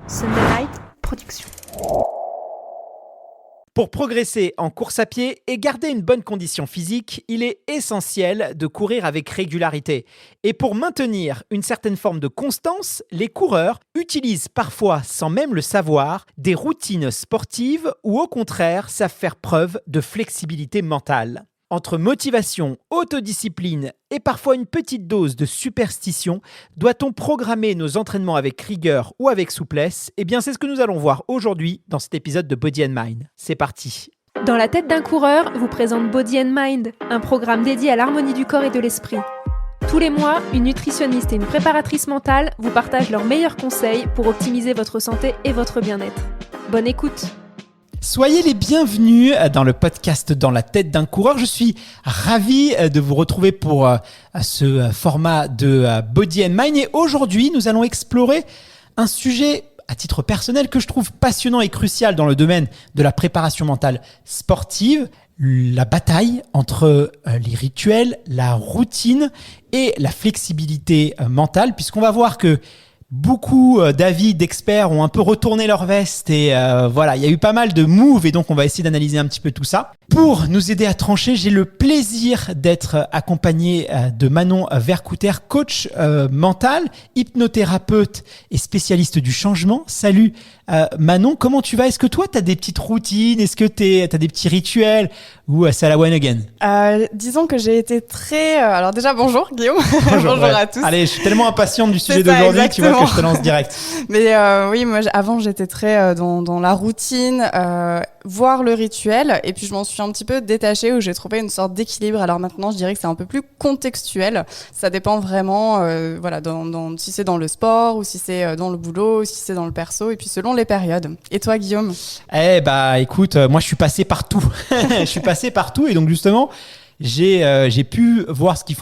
Sunday Night Production. Pour progresser en course à pied et garder une bonne condition physique, il est essentiel de courir avec régularité. Et pour maintenir une certaine forme de constance, les coureurs utilisent parfois, sans même le savoir, des routines sportives ou au contraire savent faire preuve de flexibilité mentale. Entre motivation, autodiscipline et parfois une petite dose de superstition, doit-on programmer nos entraînements avec rigueur ou avec souplesse ? Eh bien, c'est ce que nous allons voir aujourd'hui dans cet épisode de Body and Mind. C'est parti. Dans la tête d'un coureur vous présente Body and Mind, un programme dédié à l'harmonie du corps et de l'esprit. Tous les mois, une nutritionniste et une préparatrice mentale vous partagent leurs meilleurs conseils pour optimiser votre santé et votre bien-être. Bonne écoute! Soyez les bienvenus dans le podcast Dans la tête d'un coureur. Je suis ravi de vous retrouver pour ce format de Body and Mind. Et aujourd'hui, nous allons explorer un sujet à titre personnel que je trouve passionnant et crucial dans le domaine de la préparation mentale sportive. La bataille entre les rituels, la routine et la flexibilité mentale, puisqu'on va voir que beaucoup d'avis d'experts ont un peu retourné leur veste et voilà, il y a eu pas mal de moves et donc on va essayer d'analyser un petit peu tout ça. Pour nous aider à trancher, j'ai le plaisir d'être accompagné de Manon Vercouter, coach mental, hypnothérapeute et spécialiste du changement. Salut Manon, comment tu vas ? Est-ce que toi tu as des petites routines ? Est-ce que tu as des petits rituels ou c'est à la one again ? Disons que j'ai été très... Alors déjà, bonjour Guillaume. Bonjour ouais. à tous. Allez, je suis tellement impatiente du sujet C'est ça, d'aujourd'hui, tu vois, exactement. que je te lance direct. Mais oui, moi avant j'étais très dans la routine, voire le rituel, et puis je m'en suis un petit peu détachée où j'ai trouvé une sorte d'équilibre. Alors maintenant, je dirais que c'est un peu plus contextuel. Ça dépend vraiment, voilà, si c'est dans le sport ou si c'est dans le boulot, ou si c'est dans le perso, et puis selon les périodes. Et toi, Guillaume ? Eh bah, écoute, moi je suis passé partout. Je suis passé partout et donc justement, j'ai pu voir ce qui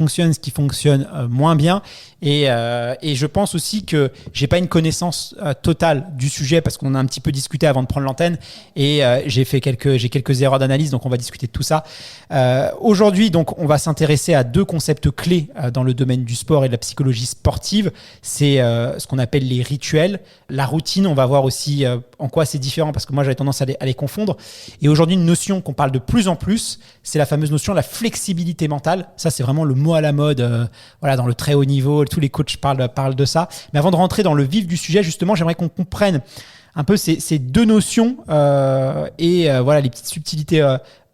fonctionne moins bien. Et je pense aussi que j'ai pas une connaissance totale du sujet parce qu'on a un petit peu discuté avant de prendre l'antenne et j'ai quelques erreurs d'analyse, donc on va discuter de tout ça. Aujourd'hui, donc, on va s'intéresser à deux concepts clés dans le domaine du sport et de la psychologie sportive. C'est ce qu'on appelle les rituels, la routine. On va voir aussi en quoi c'est différent parce que moi j'avais tendance à les confondre. Et aujourd'hui, une notion qu'on parle de plus en plus, c'est la fameuse notion de la flexibilité mentale. Ça, c'est vraiment le mot à la mode, voilà, dans le très haut niveau. Tous les coachs parlent de ça. Mais avant de rentrer dans le vif du sujet, justement, j'aimerais qu'on comprenne un peu ces deux notions et voilà les petites subtilités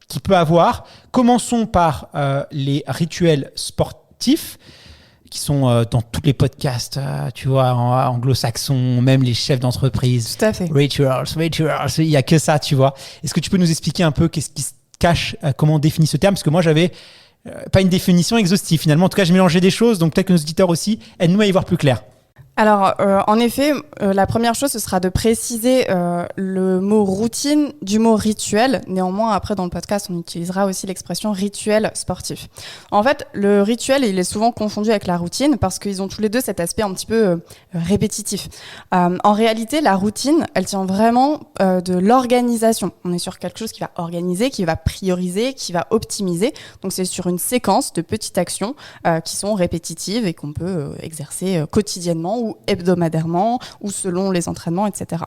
qu'il peut avoir. Commençons par les rituels sportifs qui sont dans tous les podcasts, tu vois, anglo-saxons, même les chefs d'entreprise. Tout à fait. Rituals, il n'y a que ça, tu vois. Est-ce que tu peux nous expliquer un peu qu'est-ce qui se cache, comment on définit ce terme ? Parce que moi, j'avais pas une définition exhaustive finalement. En tout cas, je mélangeais des choses, donc peut-être que nos auditeurs aussi aident-nous à y voir plus clair. Alors, en effet, la première chose, ce sera de préciser le mot routine du mot rituel. Néanmoins, après, dans le podcast, on utilisera aussi l'expression rituel sportif. En fait, le rituel, il est souvent confondu avec la routine parce qu'ils ont tous les deux cet aspect un petit peu répétitif. En réalité, la routine, elle tient vraiment de l'organisation. On est sur quelque chose qui va organiser, qui va prioriser, qui va optimiser. Donc, c'est sur une séquence de petites actions qui sont répétitives et qu'on peut exercer quotidiennement ou hebdomadairement, ou selon les entraînements, etc.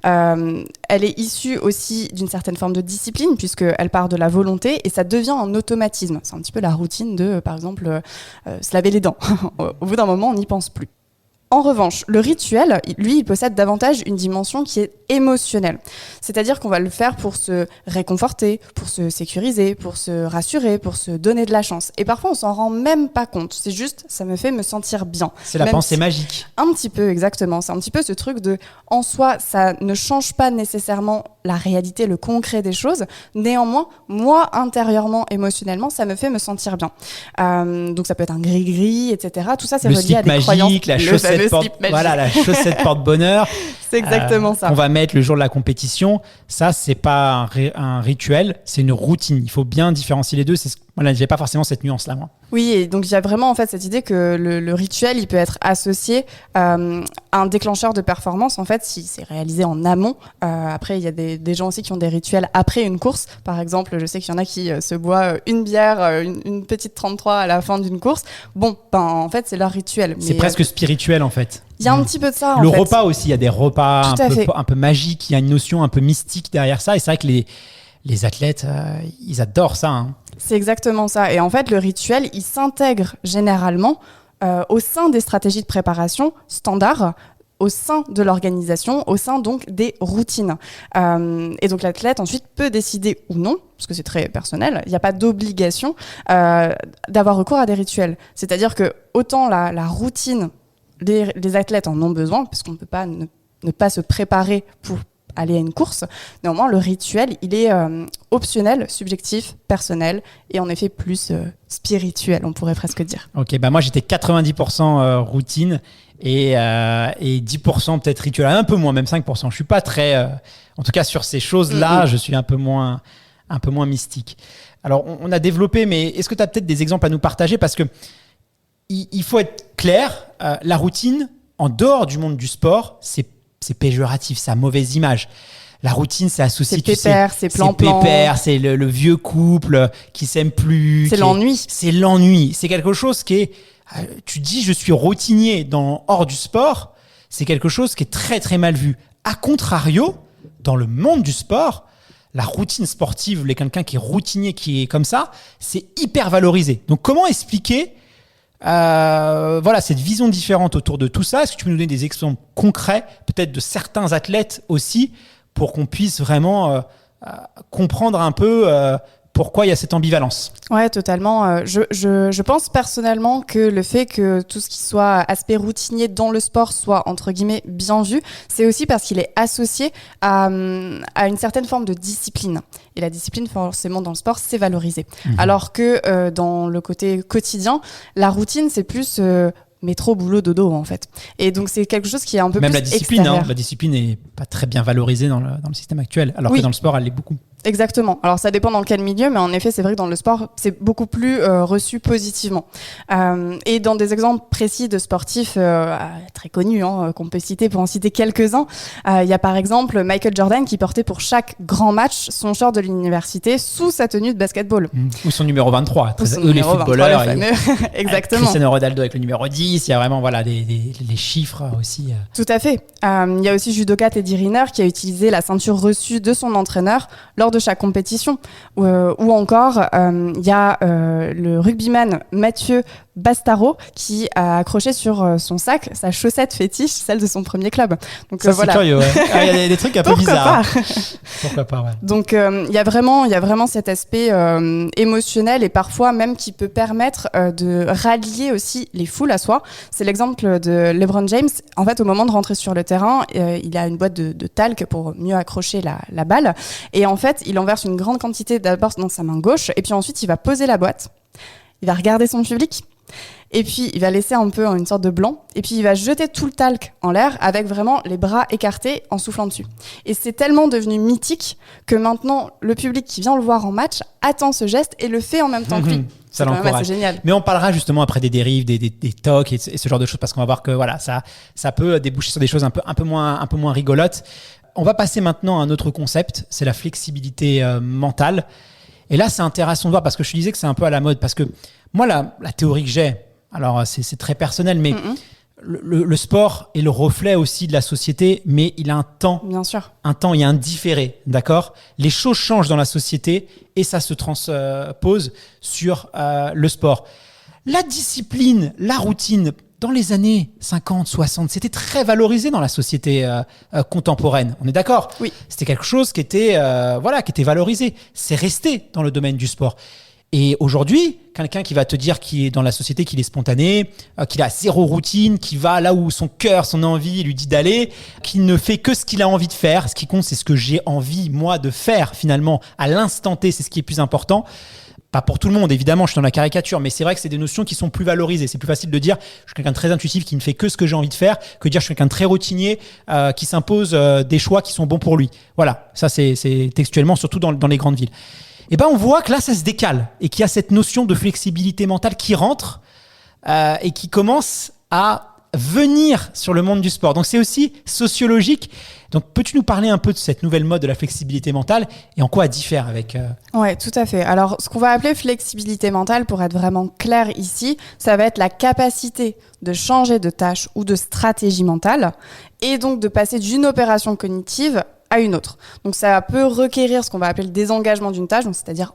Elle est issue aussi d'une certaine forme de discipline, puisqu'elle part de la volonté, et ça devient un automatisme. C'est un petit peu la routine de, par exemple, se laver les dents. Au bout d'un moment, on n'y pense plus. En revanche, le rituel, lui, il possède davantage une dimension qui est émotionnelle. C'est-à-dire qu'on va le faire pour se réconforter, pour se sécuriser, pour se rassurer, pour se donner de la chance. Et parfois, on s'en rend même pas compte. C'est juste, ça me fait me sentir bien. C'est la pensée magique. Un petit peu, exactement. C'est un petit peu ce truc de, en soi, ça ne change pas nécessairement la réalité, le concret des choses. Néanmoins, moi, intérieurement, émotionnellement, ça me fait me sentir bien. Donc, ça peut être un gris-gris, etc. Tout ça, c'est relié à des croyances. La chaussette voilà, la chaussette porte-bonheur. C'est exactement ça. On va mettre le jour de la compétition. Ça, c'est pas un rituel, c'est une routine. Il faut bien différencier les deux. Voilà, j'ai pas forcément cette nuance-là, moi. Oui, et donc il y a vraiment en fait cette idée que le rituel, il peut être associé à un déclencheur de performance, en fait, si c'est réalisé en amont. Après, il y a des gens aussi qui ont des rituels après une course. Par exemple, je sais qu'il y en a qui se boivent une bière, une petite 33 à la fin d'une course. Bon, en fait, c'est leur rituel. C'est presque spirituel, en fait. Il y a un petit peu de ça, Le en fait. repas aussi, il y a des repas Tout à fait. un peu magiques, il y a une notion un peu mystique derrière ça. Et c'est vrai que les athlètes, ils adorent ça. Hein. C'est exactement ça. Et en fait, le rituel, il s'intègre généralement au sein des stratégies de préparation standards, au sein de l'organisation, au sein donc des routines. Et donc l'athlète ensuite peut décider ou non, parce que c'est très personnel, il n'y a pas d'obligation d'avoir recours à des rituels. C'est-à-dire que autant la routine, les athlètes en ont besoin, parce qu'on ne peut pas ne pas se préparer pour aller à une course. Néanmoins, le rituel, il est optionnel, subjectif, personnel et en effet plus spirituel, on pourrait presque dire. Ok, bah moi j'étais 90% routine et 10% peut-être rituel, un peu moins, même 5%. Je suis pas très, en tout cas sur ces choses-là, je suis un peu moins mystique. Alors on a développé, mais est-ce que tu as peut-être des exemples à nous partager? Parce que il faut être clair, la routine, en dehors du monde du sport, c'est péjoratif, ça a mauvaise image. La routine, c'est associé, c'est pépère, c'est plan-plan. C'est pépère, c'est le vieux couple qui s'aime plus. C'est l'ennui. C'est l'ennui. C'est quelque chose qui est... Tu dis, je suis routinier hors du sport, c'est quelque chose qui est très, très mal vu. A contrario, dans le monde du sport, la routine sportive, quelqu'un qui est routinier, qui est comme ça, c'est hyper valorisé. Donc, comment expliquer cette vision différente autour de tout ça? Est-ce que tu peux nous donner des exemples concrets, peut-être de certains athlètes aussi, pour qu'on puisse vraiment comprendre un peu pourquoi il y a cette ambivalence? Ouais, totalement. Je pense personnellement que le fait que tout ce qui soit aspect routinier dans le sport soit, entre guillemets, bien vu, c'est aussi parce qu'il est associé à une certaine forme de discipline. Et la discipline, forcément, dans le sport, c'est valorisé. Alors que dans le côté quotidien, la routine, c'est plus... métro, boulot, dodo, en fait. Et donc, c'est quelque chose qui est un peu même plus la discipline, extérieur. la discipline n'est pas très bien valorisée dans le système actuel, alors que dans le sport, elle l'est beaucoup. Exactement. Alors, ça dépend dans quel milieu, mais en effet, c'est vrai que dans le sport, c'est beaucoup plus reçu positivement. Et dans des exemples précis de sportifs très connus, qu'on peut citer pour en citer quelques-uns, il y a par exemple Michael Jordan qui portait pour chaque grand match son short de l'université sous sa tenue de basketball. Ou son numéro 23. Les footballeurs. Exactement. Cristiano Ronaldo avec le numéro 10. Il y a vraiment les chiffres aussi. Tout à fait. Il y a aussi judoka Teddy Riner qui a utilisé la ceinture reçue de son entraîneur lors de chaque compétition. Ou encore, il y a le rugbyman Mathieu Bastaro qui a accroché sur son sac sa chaussette fétiche, celle de son premier club. Donc, ça, c'est curieux. Ouais. Il y a des trucs un peu bizarres. Pourquoi pas, ouais. Donc, il y a vraiment cet aspect émotionnel et parfois même qui peut permettre de rallier aussi les foules à soi. C'est l'exemple de LeBron James. En fait, au moment de rentrer sur le terrain, il a une boîte de talc pour mieux accrocher la balle. Et en fait, il en verse une grande quantité d'abord dans sa main gauche et puis ensuite, il va poser la boîte. Il va regarder son public. Et puis, il va laisser un peu une sorte de blanc. Et puis, il va jeter tout le talc en l'air avec vraiment les bras écartés en soufflant dessus. Et c'est tellement devenu mythique que maintenant, le public qui vient le voir en match attend ce geste et le fait en même temps que lui. Ça l'encourage. C'est génial. Mais on parlera justement après des dérives, des tocs et ce genre de choses parce qu'on va voir que voilà, ça peut déboucher sur des choses un peu moins rigolotes. On va passer maintenant à un autre concept, c'est la flexibilité mentale. Et là, c'est intéressant de voir parce que je te disais que c'est un peu à la mode. Parce que moi, la théorie que j'ai, alors c'est très personnel, mais le sport est le reflet aussi de la société, mais il a un temps. Bien sûr. Un temps, il y a un différé, d'accord ? Les choses changent dans la société et ça se transpose sur le sport. La discipline, la routine, dans les années 50, 60, c'était très valorisé dans la société contemporaine. On est d'accord ? Oui. C'était quelque chose qui était valorisé. C'est resté dans le domaine du sport. Et aujourd'hui, quelqu'un qui va te dire qu'il est dans la société, qu'il est spontané, qu'il a zéro routine, qui va là où son cœur, son envie lui dit d'aller, qui ne fait que ce qu'il a envie de faire. Ce qui compte, c'est ce que j'ai envie, moi, de faire finalement à l'instant T. C'est ce qui est plus important. Pas pour tout le monde, évidemment, je suis dans la caricature, mais c'est vrai que c'est des notions qui sont plus valorisées. C'est plus facile de dire je suis quelqu'un de très intuitif qui ne fait que ce que j'ai envie de faire que de dire je suis quelqu'un de très routinier qui s'impose des choix qui sont bons pour lui. Voilà, ça c'est textuellement, surtout dans les grandes villes. Et ben on voit que là ça se décale et qu'il y a cette notion de flexibilité mentale qui rentre et qui commence à venir sur le monde du sport. Donc c'est aussi sociologique. Donc peux-tu nous parler un peu de cette nouvelle mode de la flexibilité mentale et en quoi elle diffère avec... Ouais, tout à fait. Alors, ce qu'on va appeler flexibilité mentale, pour être vraiment clair ici, ça va être la capacité de changer de tâche ou de stratégie mentale et donc de passer d'une opération cognitive à une autre. Donc ça peut requérir ce qu'on va appeler le désengagement d'une tâche, donc c'est-à-dire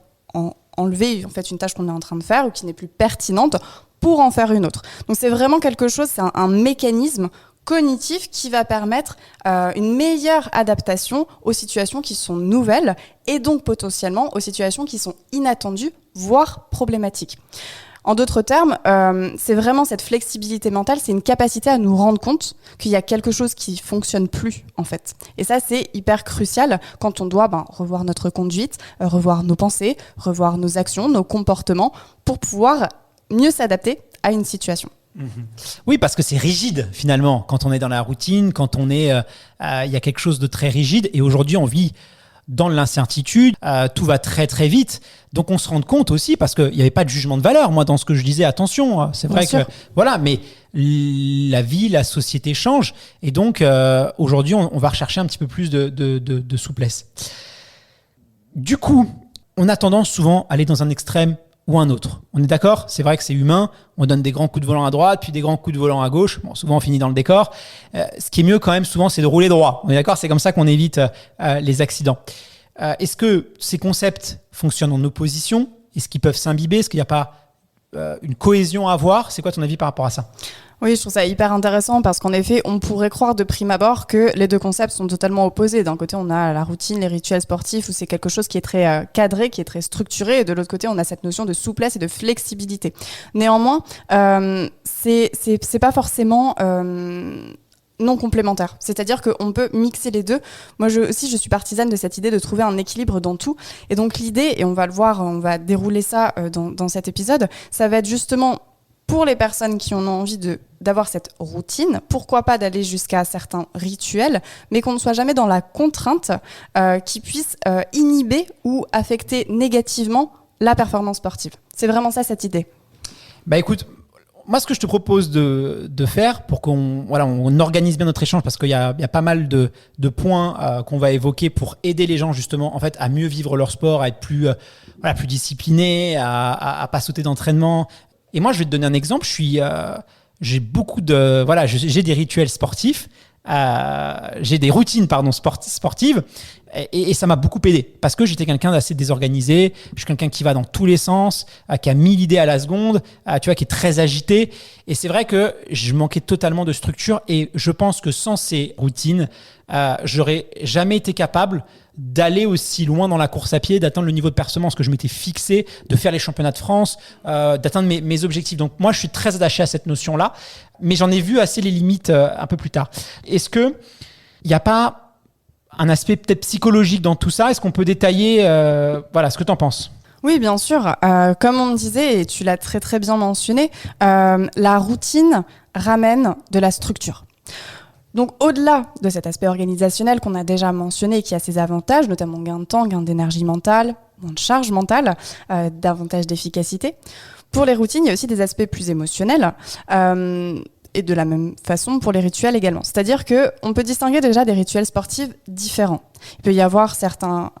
enlever en fait une tâche qu'on est en train de faire ou qui n'est plus pertinente pour en faire une autre. Donc c'est vraiment quelque chose, c'est un mécanisme cognitif qui va permettre une meilleure adaptation aux situations qui sont nouvelles et donc potentiellement aux situations qui sont inattendues, voire problématiques. En d'autres termes, c'est vraiment cette flexibilité mentale, c'est une capacité à nous rendre compte qu'il y a quelque chose qui fonctionne plus en fait. Et ça, c'est hyper crucial quand on doit revoir notre conduite, revoir nos pensées, revoir nos actions, nos comportements pour pouvoir mieux s'adapter à une situation. Oui, parce que c'est rigide finalement quand on est dans la routine, quand on est, il y a quelque chose de très rigide. Et aujourd'hui, on vit dans l'incertitude, tout va très très vite. Donc on se rend compte aussi, parce qu'il n'y avait pas de jugement de valeur. Moi, dans ce que je disais, attention, c'est vrai que voilà, mais la vie, la société change. Et donc aujourd'hui, on va rechercher un petit peu plus de souplesse. Du coup, on a tendance souvent à aller dans un extrême ou un autre. On est d'accord ? C'est vrai que c'est humain. On donne des grands coups de volant à droite, puis des grands coups de volant à gauche. Bon, souvent, on finit dans le décor. Ce qui est mieux quand même, souvent, c'est de rouler droit. On est d'accord ? C'est comme ça qu'on évite les accidents. Est-ce que ces concepts fonctionnent en opposition ? Est-ce qu'ils peuvent s'imbiber ? Est-ce qu'il n'y a pas une cohésion à avoir ? C'est quoi ton avis par rapport à ça ? Oui, je trouve ça hyper intéressant parce qu'en effet, on pourrait croire de prime abord que les deux concepts sont totalement opposés. D'un côté, on a la routine, les rituels sportifs où c'est quelque chose qui est très cadré, qui est très structuré. Et de l'autre côté, on a cette notion de souplesse et de flexibilité. Néanmoins, c'est pas forcément... non complémentaires. C'est-à-dire qu'on peut mixer les deux. Moi aussi, je suis partisane de cette idée de trouver un équilibre dans tout. Et donc l'idée, et on va le voir, on va dérouler ça dans cet épisode, ça va être justement pour les personnes qui en ont envie d'avoir cette routine, pourquoi pas d'aller jusqu'à certains rituels, mais qu'on ne soit jamais dans la contrainte qui puisse inhiber ou affecter négativement la performance sportive. C'est vraiment ça cette idée. Bah écoute, moi, ce que je te propose de faire pour on organise bien notre échange, parce qu'il y a pas mal de points qu'on va évoquer pour aider les gens justement en fait à mieux vivre leur sport, à être plus disciplinés, à pas sauter d'entraînement. Et moi, je vais te donner un exemple. J'ai beaucoup j'ai des rituels sportifs. J'ai des routines sportives et ça m'a beaucoup aidé parce que j'étais quelqu'un d'assez désorganisé, je suis quelqu'un qui va dans tous les sens, qui a 1000 idées à la seconde, qui est très agité, et c'est vrai que je manquais totalement de structure, et je pense que sans ces routines j'aurais jamais été capable d'aller aussi loin dans la course à pied, d'atteindre le niveau de performance que je m'étais fixé, de faire les championnats de France, d'atteindre mes objectifs. Donc moi, je suis très attaché à cette notion-là, mais j'en ai vu assez les limites un peu plus tard. Est-ce qu'il n'y a pas un aspect peut-être psychologique dans tout ça ? Est-ce qu'on peut détailler ce que tu en penses ? Oui, bien sûr. Comme on disait, et tu l'as très très bien mentionné, la routine ramène de la structure. Donc, au-delà de cet aspect organisationnel qu'on a déjà mentionné et qui a ses avantages, notamment gain de temps, gain d'énergie mentale, moins de charge mentale, davantage d'efficacité, pour les routines, il y a aussi des aspects plus émotionnels et de la même façon pour les rituels également. C'est-à-dire qu'on peut distinguer déjà des rituels sportifs différents. Il peut y avoir certains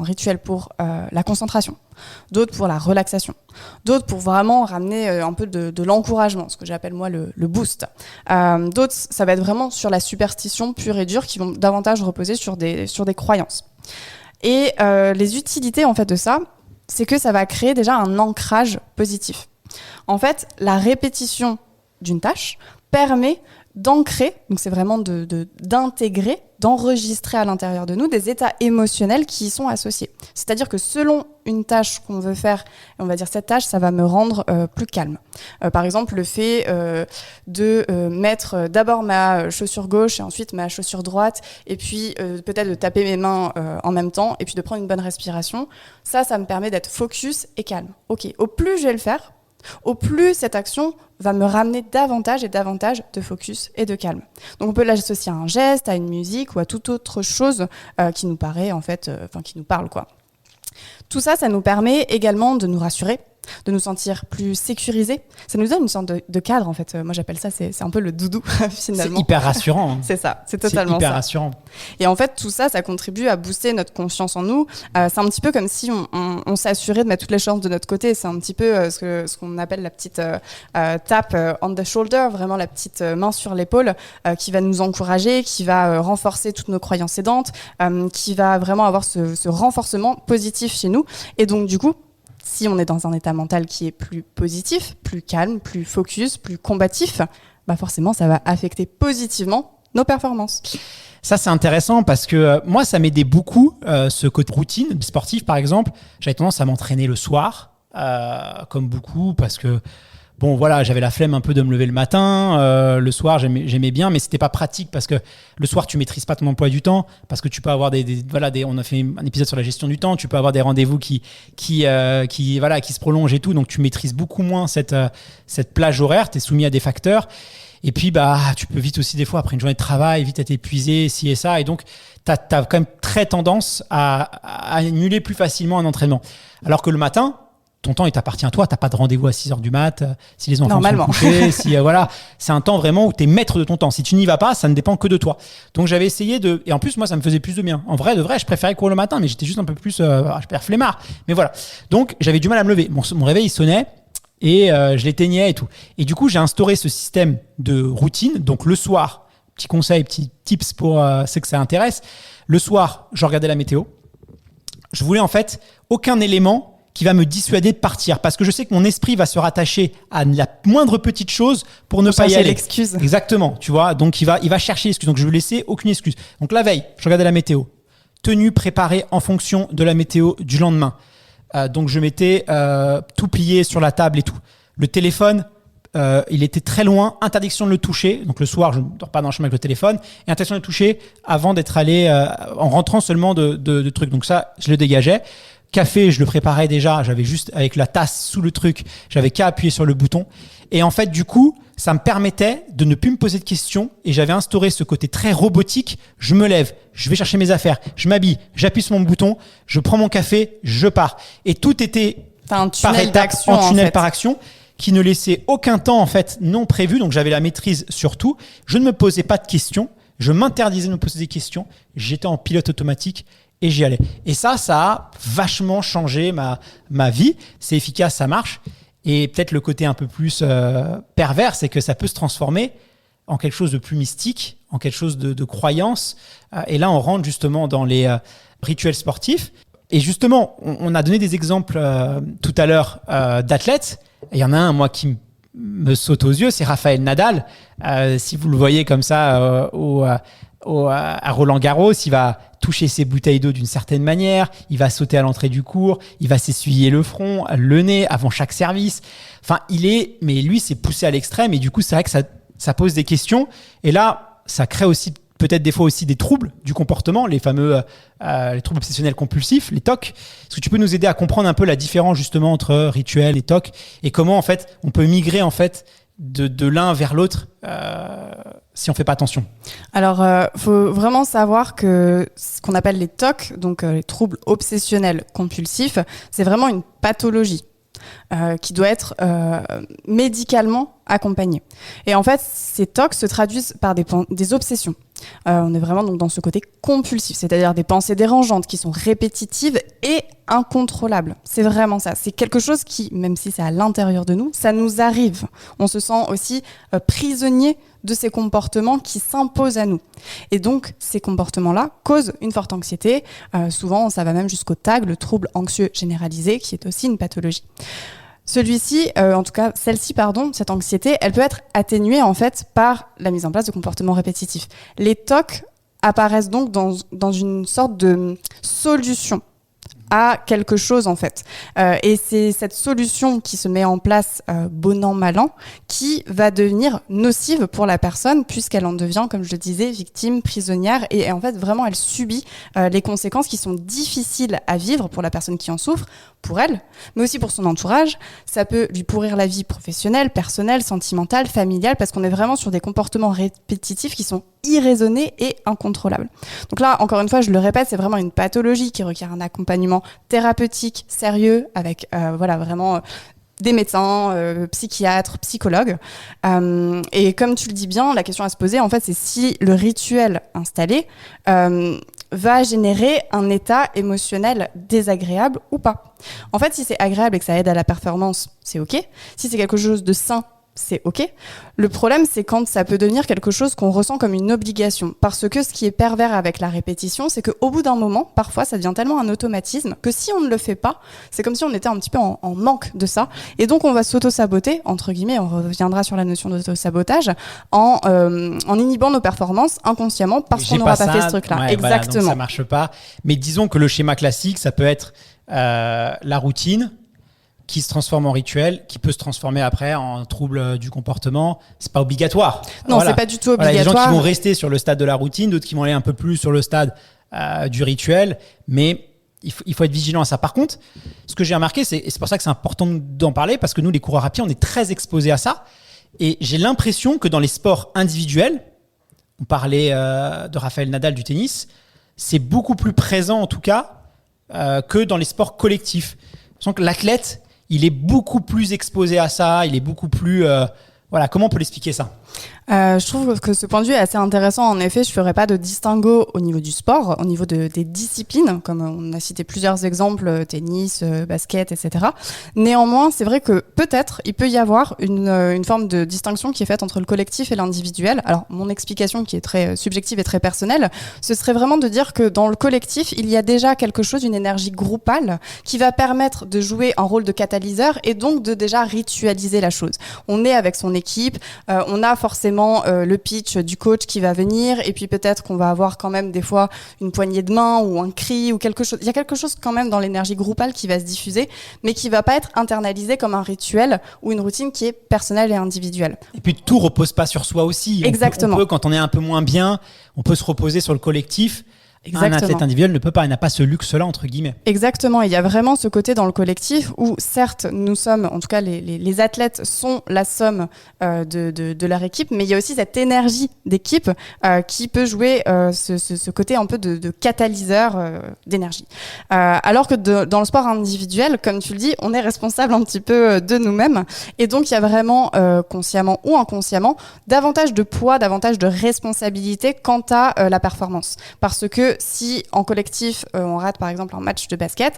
rituels pour la concentration, d'autres pour la relaxation, d'autres pour vraiment ramener un peu de l'encouragement, ce que j'appelle moi le boost. D'autres, ça va être vraiment sur la superstition pure et dure qui vont davantage reposer sur des croyances. Et les utilités en fait de ça, c'est que ça va créer déjà un ancrage positif. En fait, la répétition d'une tâche permet d'ancrer, donc c'est vraiment d'intégrer, d'enregistrer à l'intérieur de nous des états émotionnels qui y sont associés. C'est-à-dire que selon une tâche qu'on veut faire, on va dire cette tâche, ça va me rendre plus calme. Par exemple, le fait de mettre d'abord ma chaussure gauche et ensuite ma chaussure droite, et puis peut-être de taper mes mains en même temps, et puis de prendre une bonne respiration, ça me permet d'être focus et calme. Ok, au plus je vais le faire, au plus cette action va me ramener davantage et davantage de focus et de calme. Donc on peut l'associer à un geste, à une musique ou à toute autre chose qui nous paraît qui nous parle quoi. Tout ça nous permet également de nous rassurer, de nous sentir plus sécurisés. Ça nous donne une sorte de cadre, en fait. Moi, j'appelle ça, c'est un peu le doudou, finalement. C'est hyper rassurant. Hein. C'est ça, c'est totalement ça. C'est hyper rassurant. Et en fait, tout ça, ça contribue à booster notre confiance en nous. C'est un petit peu comme si on s'assurait de mettre toutes les chances de notre côté. C'est un petit peu ce qu'on appelle la petite tape on the shoulder, vraiment la petite main sur l'épaule qui va nous encourager, qui va renforcer toutes nos croyances aidantes, qui va vraiment avoir ce renforcement positif chez nous. Et donc, du coup, si on est dans un état mental qui est plus positif, plus calme, plus focus, plus combatif, bah forcément, ça va affecter positivement nos performances. Ça, c'est intéressant parce que moi, ça m'aidait beaucoup, ce côté routine sportif, par exemple. J'avais tendance à m'entraîner le soir, comme beaucoup, parce que bon, voilà, j'avais la flemme un peu de me lever le matin. Le soir, j'aimais bien, mais c'était pas pratique parce que le soir, tu maîtrises pas ton emploi du temps, parce que tu peux avoir on a fait un épisode sur la gestion du temps. Tu peux avoir des rendez-vous qui se prolongent et tout, donc tu maîtrises beaucoup moins cette plage horaire. T'es soumis à des facteurs. Et puis, tu peux vite aussi, des fois, après une journée de travail, vite être épuisé, ci et ça. Et donc, t'as quand même très tendance à annuler plus facilement un entraînement. Alors que le matin, ton temps, il t'appartient à toi. T'as pas de rendez-vous à 6h du mat, si les enfants sont couchés, c'est un temps vraiment où t'es maître de ton temps. Si tu n'y vas pas, ça ne dépend que de toi. Donc, j'avais essayé et en plus, moi, ça me faisait plus de bien. En vrai, je préférais courir le matin, mais j'étais juste un peu plus, je perds flemmard. Mais voilà. Donc, j'avais du mal à me lever. Mon réveil, il sonnait. Et je l'éteignais et tout. Et du coup, j'ai instauré ce système de routine. Donc, le soir, petit conseil, petit tips pour ceux que ça intéresse. Le soir, je regardais la météo. Je voulais en fait aucun élément qui va me dissuader de partir. Parce que je sais que mon esprit va se rattacher à la moindre petite chose pour ne pas y aller. L'excuse. Exactement, tu vois. Donc, il va chercher l'excuse. Donc, je ne vais laisser aucune excuse. Donc, la veille, je regardais la météo. Tenue préparée en fonction de la météo du lendemain. Donc, je mettais tout plié sur la table et tout. Le téléphone, il était très loin. Interdiction de le toucher. Donc, le soir, je ne dors pas dans le chemin avec le téléphone. Et interdiction de le toucher avant d'être allé en rentrant seulement de trucs. Donc, ça, je le dégageais. Café, je le préparais déjà. J'avais juste, avec la tasse sous le truc, j'avais qu'à appuyer sur le bouton. Et en fait, du coup, ça me permettait de ne plus me poser de questions. Et j'avais instauré ce côté très robotique. Je me lève, je vais chercher mes affaires, je m'habille, j'appuie sur mon bouton, je prends mon café, je pars. Et tout était un tunnel par étapes, d'action, en tunnel fait. par action, qui ne laissait aucun temps en fait non prévu. Donc j'avais la maîtrise sur tout. Je ne me posais pas de questions. Je m'interdisais de me poser des questions. J'étais en pilote automatique. Et j'y allais. Et ça a vachement changé ma vie. C'est efficace, ça marche. Et peut-être le côté un peu plus pervers, c'est que ça peut se transformer en quelque chose de plus mystique, en quelque chose de croyance. Et là, on rentre justement dans les rituels sportifs. Et justement, on a donné des exemples tout à l'heure d'athlètes. Et il y en a un, moi, qui me saute aux yeux, c'est Rafael Nadal. Si vous le voyez comme ça à Roland-Garros, il va toucher ses bouteilles d'eau d'une certaine manière, il va sauter à l'entrée du court, il va s'essuyer le front, le nez avant chaque service. Enfin, mais lui, c'est poussé à l'extrême et du coup, c'est vrai que ça pose des questions. Et là, ça crée aussi peut-être des fois aussi des troubles du comportement, les fameux les troubles obsessionnels compulsifs, les TOC. Est-ce que tu peux nous aider à comprendre un peu la différence justement entre rituel et TOC et comment en fait on peut migrer en fait de l'un vers l'autre si on fait pas attention? Alors, faut vraiment savoir que ce qu'on appelle les TOC, donc les troubles obsessionnels compulsifs, c'est vraiment une pathologie qui doit être médicalement accompagnée. Et en fait, ces TOC se traduisent par des obsessions. On est vraiment donc dans ce côté compulsif, c'est-à-dire des pensées dérangeantes qui sont répétitives et incontrôlables. C'est vraiment ça. C'est quelque chose qui, même si c'est à l'intérieur de nous, ça nous arrive. On se sent aussi prisonnier de ces comportements qui s'imposent à nous. Et donc, ces comportements-là causent une forte anxiété. Souvent, ça va même jusqu'au TAG, le trouble anxieux généralisé, qui est aussi une pathologie. Cette anxiété, elle peut être atténuée en fait par la mise en place de comportements répétitifs. Les TOC apparaissent donc dans une sorte de solution à quelque chose en fait. Et c'est cette solution qui se met en place bon an, mal an, qui va devenir nocive pour la personne puisqu'elle en devient, comme je le disais, victime, prisonnière et en fait vraiment elle subit les conséquences qui sont difficiles à vivre pour la personne qui en souffre, pour elle, mais aussi pour son entourage. Ça peut lui pourrir la vie professionnelle, personnelle, sentimentale, familiale, parce qu'on est vraiment sur des comportements répétitifs qui sont irraisonnés et incontrôlables. Donc là, encore une fois, je le répète, c'est vraiment une pathologie qui requiert un accompagnement thérapeutique sérieux avec vraiment des médecins, psychiatres, psychologues. Et comme tu le dis bien, la question à se poser, en fait, c'est si le rituel installé va générer un état émotionnel désagréable ou pas. En fait, si c'est agréable et que ça aide à la performance, c'est OK. Si c'est quelque chose de sain, c'est OK. Le problème, c'est quand ça peut devenir quelque chose qu'on ressent comme une obligation. Parce que ce qui est pervers avec la répétition, c'est qu'au bout d'un moment, parfois, ça devient tellement un automatisme que si on ne le fait pas, c'est comme si on était un petit peu en manque de ça. Et donc, on va s'auto-saboter, entre guillemets, on reviendra sur la notion d'auto-sabotage, en inhibant nos performances inconsciemment parce qu'on n'aura pas fait ce truc-là. Ouais, exactement. Voilà, donc ça marche pas. Mais disons que le schéma classique, ça peut être la routine qui se transforme en rituel, qui peut se transformer après en trouble du comportement. C'est pas obligatoire. Non, c'est pas du tout obligatoire. Il y a des gens qui vont rester sur le stade de la routine, d'autres qui vont aller un peu plus sur le stade du rituel, mais il faut être vigilant à ça. Par contre, ce que j'ai remarqué, et c'est pour ça que c'est important d'en parler, parce que nous, les coureurs à pied, on est très exposés à ça, et j'ai l'impression que dans les sports individuels, on parlait de Rafael Nadal du tennis, c'est beaucoup plus présent en tout cas que dans les sports collectifs. Donc l'athlète, il est beaucoup plus exposé à ça, il est beaucoup plus... voilà, comment on peut l'expliquer ça ? Je trouve que ce point de vue est assez intéressant. En effet, je ne ferai pas de distinguo au niveau du sport, au niveau des disciplines, comme on a cité plusieurs exemples, tennis, basket, etc. Néanmoins, c'est vrai que peut-être il peut y avoir une forme de distinction qui est faite entre le collectif et l'individuel. Alors, mon explication qui est très subjective et très personnelle, ce serait vraiment de dire que dans le collectif, il y a déjà quelque chose, une énergie groupale qui va permettre de jouer un rôle de catalyseur et donc de déjà ritualiser la chose. On est avec son équipe, on a forcément le pitch du coach qui va venir et puis peut-être qu'on va avoir quand même des fois une poignée de main ou un cri ou quelque chose. Il y a quelque chose quand même dans l'énergie groupale qui va se diffuser mais qui va pas être internalisé comme un rituel ou une routine qui est personnelle et individuelle. Et puis tout repose pas sur soi aussi. Exactement. On peut, quand on est un peu moins bien, on peut se reposer sur le collectif. Exactement. Un athlète individuel ne peut pas, il n'a pas ce luxe-là, entre guillemets. Exactement, il y a vraiment ce côté dans le collectif où certes nous sommes, en tout cas les athlètes sont la somme de leur équipe, mais il y a aussi cette énergie d'équipe qui peut jouer ce côté un peu de catalyseur d'énergie. Alors que dans le sport individuel, comme tu le dis, on est responsable un petit peu de nous-mêmes et donc il y a vraiment, consciemment ou inconsciemment, davantage de poids, davantage de responsabilité quant à la performance. Parce que si en collectif, on rate par exemple un match de basket,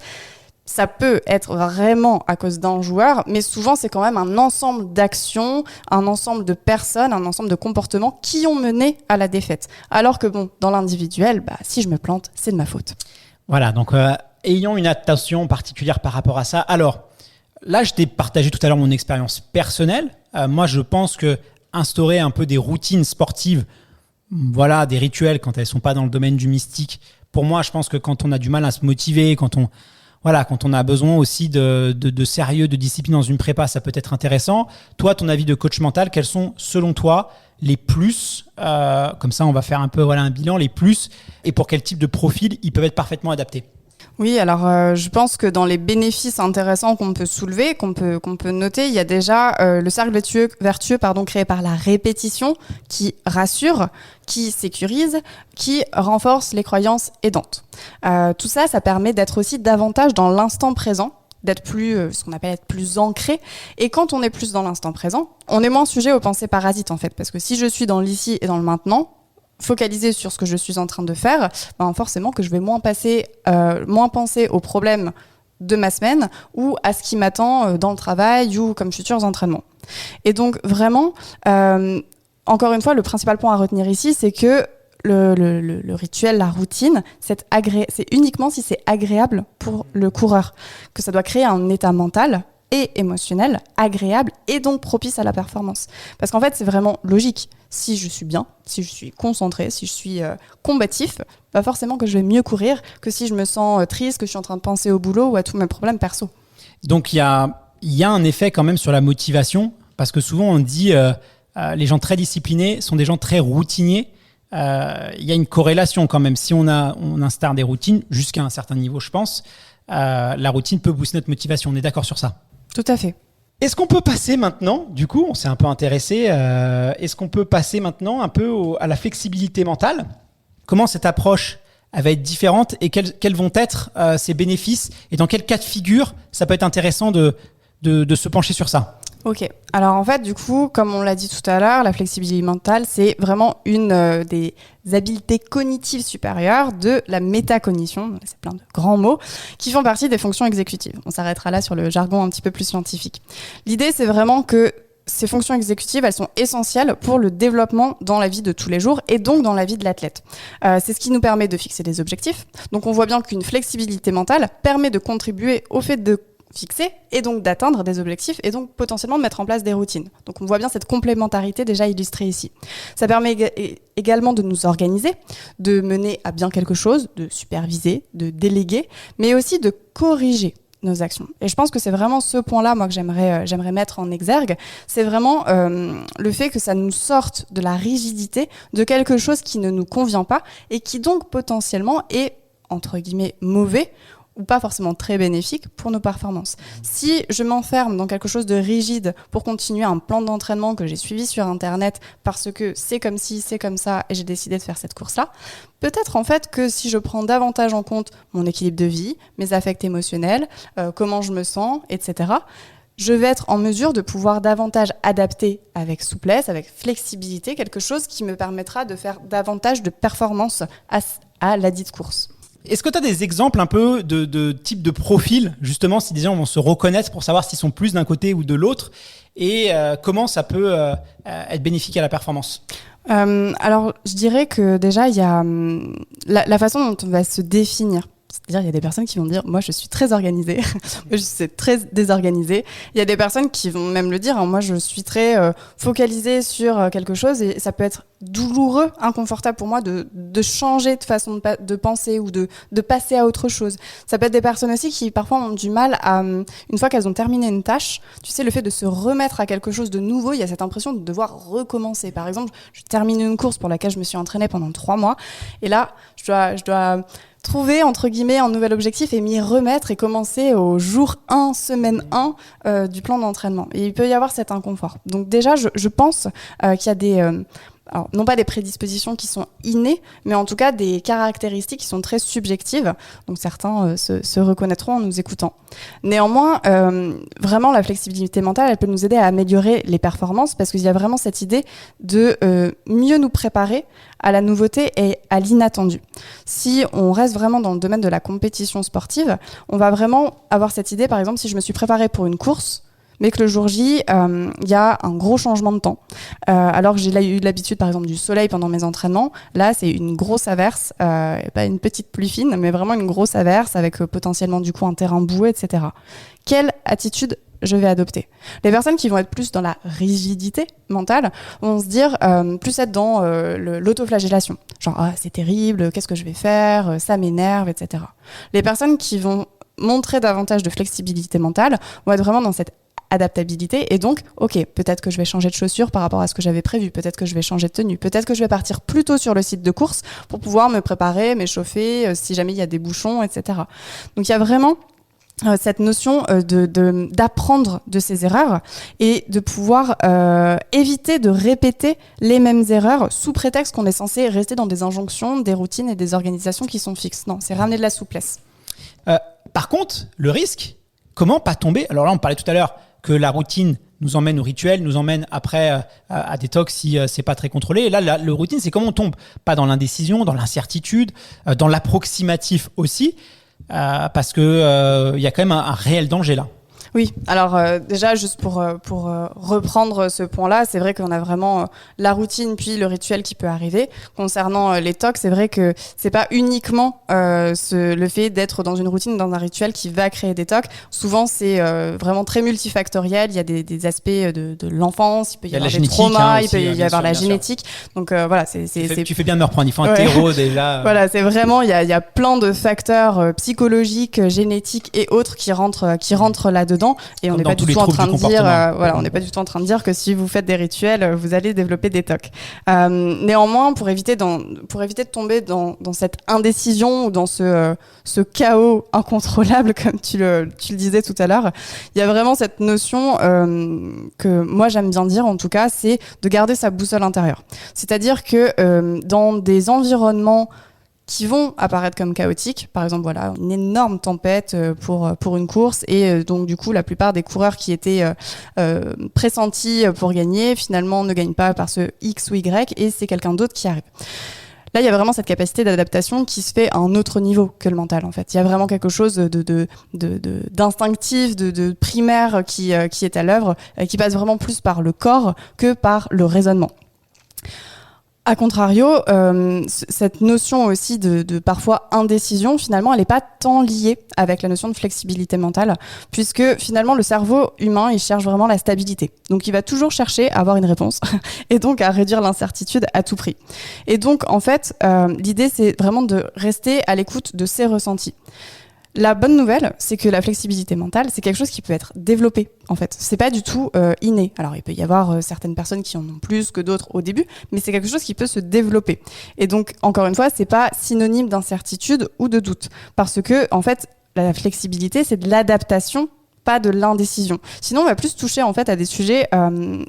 ça peut être vraiment à cause d'un joueur, mais souvent c'est quand même un ensemble d'actions, un ensemble de personnes, un ensemble de comportements qui ont mené à la défaite. Alors que bon, dans l'individuel, si je me plante, c'est de ma faute. Voilà, donc ayons une attention particulière par rapport à ça. Alors, là, je t'ai partagé tout à l'heure mon expérience personnelle. Moi, je pense que instaurer un peu des routines sportives, voilà, des rituels quand elles sont pas dans le domaine du mystique. Pour moi, je pense que quand on a du mal à se motiver, quand on a besoin aussi de sérieux, de discipline dans une prépa, ça peut être intéressant. Toi, ton avis de coach mental, quels sont selon toi les plus, comme ça on va faire un peu un bilan, les plus, et pour quel type de profil ils peuvent être parfaitement adaptés? Oui, alors je pense que dans les bénéfices intéressants qu'on peut soulever, qu'on peut noter, il y a déjà le cercle vertueux créé par la répétition qui rassure, qui sécurise, qui renforce les croyances aidantes. Tout ça, ça permet d'être aussi davantage dans l'instant présent, d'être plus, ce qu'on appelle être plus ancré. Et quand on est plus dans l'instant présent, on est moins sujet aux pensées parasites en fait, parce que si je suis dans l'ici et dans le maintenant, focaliser sur ce que je suis en train de faire, forcément que je vais moins penser aux problèmes de ma semaine ou à ce qui m'attend dans le travail ou comme futurs entraînements. Et donc vraiment, encore une fois, le principal point à retenir ici, c'est que le rituel, la routine, c'est uniquement si c'est agréable pour le coureur, que ça doit créer un état mental et émotionnel agréable et donc propice à la performance. Parce qu'en fait, c'est vraiment logique. Si je suis bien, si je suis concentré, si je suis combatif, pas forcément que je vais mieux courir que si je me sens triste, que je suis en train de penser au boulot ou à tous mes problèmes perso. Donc il y a un effet quand même sur la motivation, parce que souvent on dit les gens très disciplinés sont des gens très routiniers. Il y a une corrélation quand même. Si on instaure des routines, jusqu'à un certain niveau je pense, la routine peut booster notre motivation. On est d'accord sur ça? Tout à fait. Est-ce qu'on peut passer maintenant, du coup, on s'est un peu intéressé, est-ce qu'on peut passer maintenant un peu à la flexibilité mentale? Comment cette approche elle va être différente et quels vont être ses bénéfices et dans quel cas de figure ça peut être intéressant de de se pencher sur ça. Ok. Alors en fait, du coup, comme on l'a dit tout à l'heure, la flexibilité mentale, c'est vraiment une des habiletés cognitives supérieures de la métacognition. C'est plein de grands mots qui font partie des fonctions exécutives. On s'arrêtera là sur le jargon un petit peu plus scientifique. L'idée, c'est vraiment que ces fonctions exécutives, elles sont essentielles pour le développement dans la vie de tous les jours et donc dans la vie de l'athlète. C'est ce qui nous permet de fixer des objectifs. Donc on voit bien qu'une flexibilité mentale permet de contribuer au fait de fixer et donc d'atteindre des objectifs et donc potentiellement de mettre en place des routines. Donc on voit bien cette complémentarité déjà illustrée ici. Ça permet également de nous organiser, de mener à bien quelque chose, de superviser, de déléguer, mais aussi de corriger nos actions. Et je pense que c'est vraiment ce point-là, moi, que j'aimerais mettre en exergue. C'est vraiment le fait que ça nous sorte de la rigidité de quelque chose qui ne nous convient pas et qui donc potentiellement est, entre guillemets, mauvais ou pas forcément très bénéfique pour nos performances. Si je m'enferme dans quelque chose de rigide pour continuer un plan d'entraînement que j'ai suivi sur Internet parce que c'est comme ci, c'est comme ça et j'ai décidé de faire cette course-là, peut-être en fait que si je prends davantage en compte mon équilibre de vie, mes affects émotionnels, comment je me sens, etc., je vais être en mesure de pouvoir davantage adapter avec souplesse, avec flexibilité, quelque chose qui me permettra de faire davantage de performance à la dite course. Est-ce que tu as des exemples un peu de type de profil, justement, si des gens vont se reconnaître pour savoir s'ils sont plus d'un côté ou de l'autre, et comment ça peut être bénéfique à la performance ? Alors, je dirais que déjà, il y a la façon dont on va se définir. C'est-à-dire, il y a des personnes qui vont dire « moi, je suis très organisée », moi, je suis très désorganisée. Il y a des personnes qui vont même le dire « moi, je suis très focalisée sur quelque chose » et ça peut être douloureux, inconfortable pour moi de changer de façon de penser ou de passer à autre chose. Ça peut être des personnes aussi qui parfois ont du mal à, une fois qu'elles ont terminé une tâche, tu sais, le fait de se remettre à quelque chose de nouveau, il y a cette impression de devoir recommencer. Par exemple, je termine une course pour laquelle je me suis entraînée pendant 3 mois et là, je dois trouver, entre guillemets, un nouvel objectif et m'y remettre et commencer au jour 1, semaine 1 du plan d'entraînement. Et il peut y avoir cet inconfort. Donc déjà, je pense qu'il y a des... alors, non pas des prédispositions qui sont innées, mais en tout cas des caractéristiques qui sont très subjectives. Donc certains se reconnaîtront en nous écoutant. Néanmoins, vraiment, la flexibilité mentale, elle peut nous aider à améliorer les performances parce qu'il y a vraiment cette idée de mieux nous préparer à la nouveauté et à l'inattendu. Si on reste vraiment dans le domaine de la compétition sportive, on va vraiment avoir cette idée, par exemple, si je me suis préparée pour une course, mais que le jour J, y a un gros changement de temps. Alors que j'ai eu l'habitude, par exemple, du soleil pendant mes entraînements, là, c'est une grosse averse, pas une petite pluie fine, mais vraiment une grosse averse avec potentiellement du coup un terrain boueux, etc. Quelle attitude je vais adopter? Les personnes qui vont être plus dans la rigidité mentale vont se dire, plus être dans l'autoflagellation. Genre, ah, c'est terrible, qu'est-ce que je vais faire? Ça m'énerve, etc. Les personnes qui vont montrer davantage de flexibilité mentale vont être vraiment dans cette adaptabilité et donc, ok, peut-être que je vais changer de chaussures par rapport à ce que j'avais prévu, peut-être que je vais changer de tenue, peut-être que je vais partir plus tôt sur le site de course pour pouvoir me préparer, m'échauffer, si jamais il y a des bouchons, etc. Donc il y a vraiment cette notion d'apprendre de ses erreurs et de pouvoir éviter de répéter les mêmes erreurs sous prétexte qu'on est censé rester dans des injonctions, des routines et des organisations qui sont fixes. Non, c'est ramener de la souplesse. Par contre, le risque, comment pas tomber? Alors là, on parlait tout à l'heure que la routine nous emmène au rituel, nous emmène après à des tocs si c'est pas très contrôlé. Et là, le routine, c'est comment on tombe? Pas dans l'indécision, dans l'incertitude, dans l'approximatif aussi, parce que y a quand même un réel danger là. Oui, alors déjà, juste pour reprendre ce point-là, c'est vrai qu'on a vraiment la routine puis le rituel qui peut arriver. Concernant les TOC, c'est vrai que c'est pas uniquement le fait d'être dans une routine, dans un rituel qui va créer des TOC. Souvent, c'est vraiment très multifactoriel. Il y a des aspects de l'enfance, il peut y avoir des traumas, il peut y avoir la génétique. Donc voilà, tu fais bien de me reprendre, il faut un terreau déjà. Voilà, c'est vraiment, il y a plein de facteurs psychologiques, génétiques et autres qui rentrent là-dedans. Et on n'est pas du tout en train de dire, on n'est pas du tout en train de dire que si vous faites des rituels, vous allez développer des TOC. Néanmoins, pour éviter de tomber dans cette indécision ou dans ce chaos incontrôlable, comme tu le disais tout à l'heure, il y a vraiment cette notion que moi j'aime bien dire, en tout cas, c'est de garder sa boussole intérieure. C'est-à-dire que dans des environnements qui vont apparaître comme chaotiques. Par exemple, voilà, une énorme tempête pour une course et donc du coup, la plupart des coureurs qui étaient pressentis pour gagner, finalement ne gagnent pas parce que X ou Y et c'est quelqu'un d'autre qui arrive. Là, il y a vraiment cette capacité d'adaptation qui se fait à un autre niveau que le mental, en fait. Il y a vraiment quelque chose d'instinctif, de primaire qui est à l'œuvre, qui passe vraiment plus par le corps que par le raisonnement. A contrario, cette notion aussi de parfois indécision, finalement, elle n'est pas tant liée avec la notion de flexibilité mentale, puisque finalement, le cerveau humain, il cherche vraiment la stabilité. Donc, il va toujours chercher à avoir une réponse et donc à réduire l'incertitude à tout prix. Et donc, en fait, l'idée, c'est vraiment de rester à l'écoute de ses ressentis. La bonne nouvelle, c'est que la flexibilité mentale, c'est quelque chose qui peut être développé, en fait. C'est pas du tout inné. Alors, il peut y avoir certaines personnes qui en ont plus que d'autres au début, mais c'est quelque chose qui peut se développer. Et donc, encore une fois, c'est pas synonyme d'incertitude ou de doute. Parce que, en fait, la flexibilité, c'est de l'adaptation, pas de l'indécision. Sinon, on va plus toucher en fait à des sujets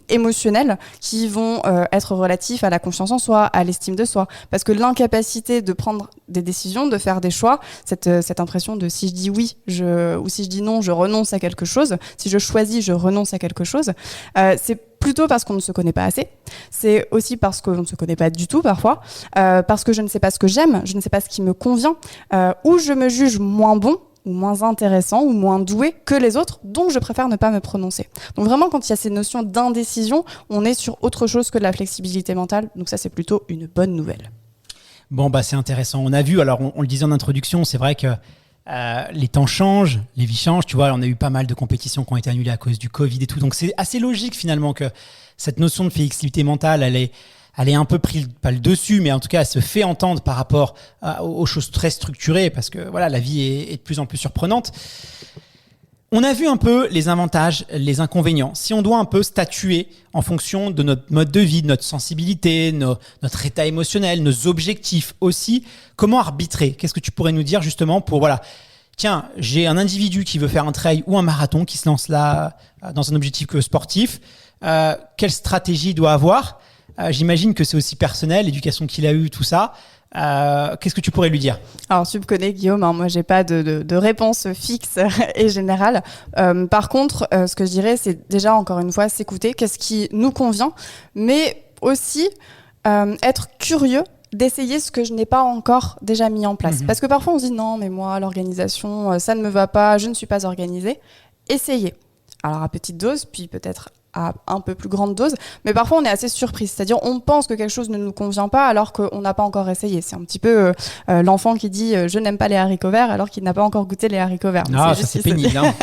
émotionnels qui vont être relatifs à la confiance en soi, à l'estime de soi. Parce que l'incapacité de prendre des décisions, de faire des choix, cette impression de si je dis oui ou si je dis non, je renonce à quelque chose. Si je choisis, je renonce à quelque chose. C'est plutôt parce qu'on ne se connaît pas assez. C'est aussi parce qu'on ne se connaît pas du tout parfois. Parce que je ne sais pas ce que j'aime, je ne sais pas ce qui me convient. Ou je me juge moins bon ou moins intéressant ou moins doué que les autres, donc je préfère ne pas me prononcer. Donc vraiment, quand il y a ces notions d'indécision, on est sur autre chose que de la flexibilité mentale, donc ça c'est plutôt une bonne nouvelle. Bon, bah c'est intéressant. On a vu, alors on le disait en introduction, c'est vrai que les temps changent, les vies changent, tu vois, on a eu pas mal de compétitions qui ont été annulées à cause du Covid et tout, donc c'est assez logique finalement que cette notion de flexibilité mentale, elle est un peu pris, pas le dessus, mais en tout cas, elle se fait entendre par rapport aux choses très structurées, parce que voilà, la vie est de plus en plus surprenante. On a vu un peu les avantages, les inconvénients. Si on doit un peu statuer en fonction de notre mode de vie, de notre sensibilité, notre état émotionnel, nos objectifs aussi, comment arbitrer ? Qu'est-ce que tu pourrais nous dire justement pour, voilà, tiens, j'ai un individu qui veut faire un trail ou un marathon, qui se lance là dans un objectif sportif, quelle stratégie il doit avoir ? J'imagine que c'est aussi personnel, l'éducation qu'il a eue, tout ça. Qu'est-ce que tu pourrais lui dire ? Alors, tu me connais, Guillaume, hein, moi, j'ai pas de réponse fixe et générale. Par contre, ce que je dirais, c'est déjà, encore une fois, s'écouter, qu'est-ce qui nous convient, mais aussi être curieux d'essayer ce que je n'ai pas encore déjà mis en place. Parce que parfois, on se dit, non, mais moi, l'organisation, ça ne me va pas, je ne suis pas organisée. Essayez. Alors, à petite dose, puis peut-être à un peu plus grande dose, mais parfois on est assez surpris, c'est-à-dire on pense que quelque chose ne nous convient pas alors qu'on n'a pas encore essayé. C'est un petit peu l'enfant qui dit je n'aime pas les haricots verts alors qu'il n'a pas encore goûté les haricots verts. Ah, ça c'est pénible. Hein.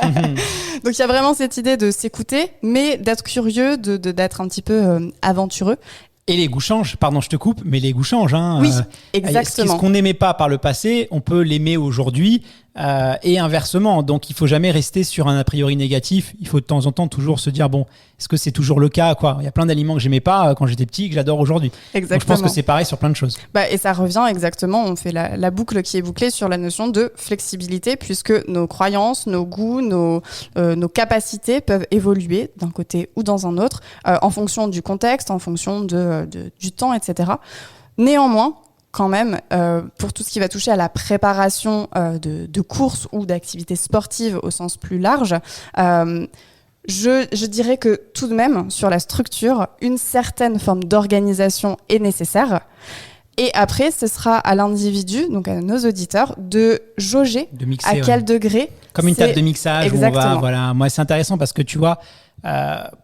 Donc il y a vraiment cette idée de s'écouter, mais d'être curieux, d'être un petit peu aventureux. Et les goûts changent, pardon je te coupe, mais les goûts changent. Hein. Oui, exactement. Ce qu'on n'aimait pas par le passé, on peut l'aimer aujourd'hui et inversement. Donc il faut jamais rester sur un a priori négatif. Il faut de temps en temps toujours se dire, bon, est-ce que c'est toujours le cas, quoi ? Il y a plein d'aliments que j'aimais pas quand j'étais petit, que j'adore aujourd'hui. Exactement. Donc je pense que c'est pareil sur plein de choses. Et ça revient exactement, on fait la boucle qui est bouclée sur la notion de flexibilité, puisque nos croyances, nos goûts, nos capacités peuvent évoluer d'un côté ou dans un autre, en fonction du contexte, en fonction du temps, etc. Néanmoins, quand même, pour tout ce qui va toucher à la préparation de courses ou d'activités sportives au sens plus large, je dirais que tout de même, sur la structure, une certaine forme d'organisation est nécessaire. Et après, ce sera à l'individu, donc à nos auditeurs, de jauger de mixer, à quel degré. Comme une table de mixage. Exactement. Où on va, voilà. Moi, c'est intéressant parce que tu vois,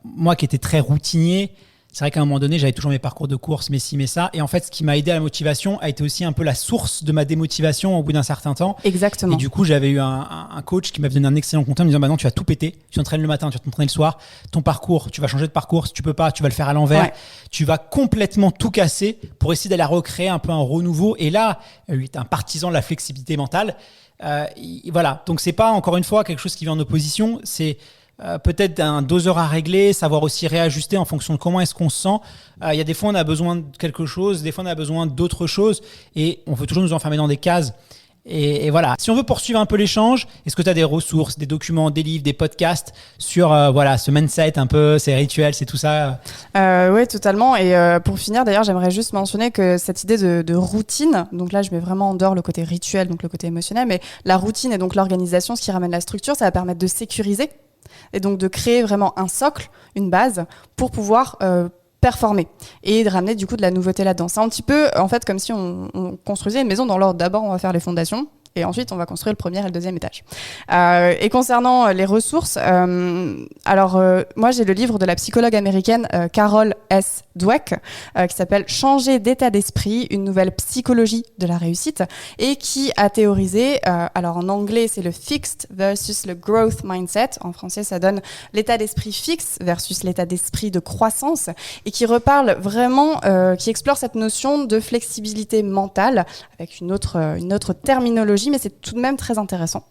moi qui étais très routinier, c'est vrai qu'à un moment donné, j'avais toujours mes parcours de course, mais ci, mais ça. Et en fait, ce qui m'a aidé à la motivation a été aussi un peu la source de ma démotivation au bout d'un certain temps. Exactement. Et du coup, j'avais eu un coach qui m'avait donné un excellent conseil en me disant, bah non, tu vas tout péter. Tu t'entraînes le matin, tu vas t'entraîner le soir. Ton parcours, tu vas changer de parcours. Si tu peux pas, tu vas le faire à l'envers. Ouais. Tu vas complètement tout casser pour essayer d'aller recréer un peu un renouveau. Et là, il est un partisan de la flexibilité mentale. Voilà. Donc, c'est pas, encore une fois, quelque chose qui vient en opposition. C'est peut-être un doseur à régler, savoir aussi réajuster en fonction de comment est-ce qu'on se sent. Il y a des fois, on a besoin de quelque chose, des fois, on a besoin d'autre chose et on veut toujours nous enfermer dans des cases. Et voilà. Si on veut poursuivre un peu l'échange, est-ce que tu as des ressources, des documents, des livres, des podcasts sur ce mindset un peu, ces rituels, c'est tout ça? Oui, totalement. Et pour finir, d'ailleurs, j'aimerais juste mentionner que cette idée de routine, donc là, je mets vraiment en dehors le côté rituel, donc le côté émotionnel, mais la routine et donc l'organisation, ce qui ramène la structure, ça va permettre de sécuriser et donc de créer vraiment un socle, une base pour pouvoir performer et de ramener du coup de la nouveauté là-dedans. C'est un petit peu en fait comme si on construisait une maison dans l'ordre. D'abord, on va faire les fondations. Et ensuite, on va construire le premier et le deuxième étage. Et concernant les ressources, moi, j'ai le livre de la psychologue américaine Carol S. Dweck qui s'appelle « Changer d'état d'esprit, une nouvelle psychologie de la réussite » et qui a théorisé, alors en anglais, c'est le fixed versus le growth mindset. En français, ça donne l'état d'esprit fixe versus l'état d'esprit de croissance et qui reparle vraiment, qui explore cette notion de flexibilité mentale avec une autre terminologie, mais c'est tout de même très intéressant.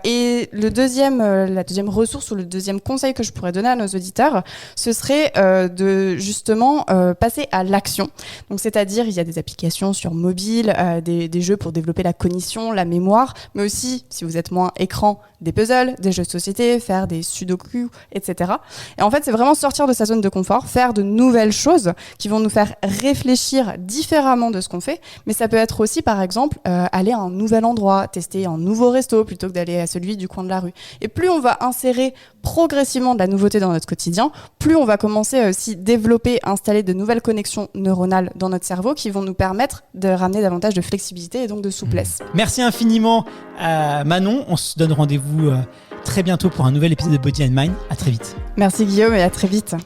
Et la deuxième ressource ou le deuxième conseil que je pourrais donner à nos auditeurs, ce serait de justement passer à l'action. Donc, c'est-à-dire, il y a des applications sur mobile, des jeux pour développer la cognition, la mémoire, mais aussi, si vous êtes moins écran, des puzzles, des jeux de société, faire des sudoku, etc. Et en fait, c'est vraiment sortir de sa zone de confort, faire de nouvelles choses qui vont nous faire réfléchir différemment de ce qu'on fait, mais ça peut être aussi, par exemple, aller à un nouvel endroit, tester un nouveau resto plutôt que d'aller à celui du coin de la rue. Et plus on va insérer progressivement de la nouveauté dans notre quotidien, plus on va commencer à aussi développer, installer de nouvelles connexions neuronales dans notre cerveau qui vont nous permettre de ramener davantage de flexibilité et donc de souplesse. Merci infiniment Manon. On se donne rendez-vous très bientôt pour un nouvel épisode de Body and Mind. À très vite. Merci Guillaume et à très vite.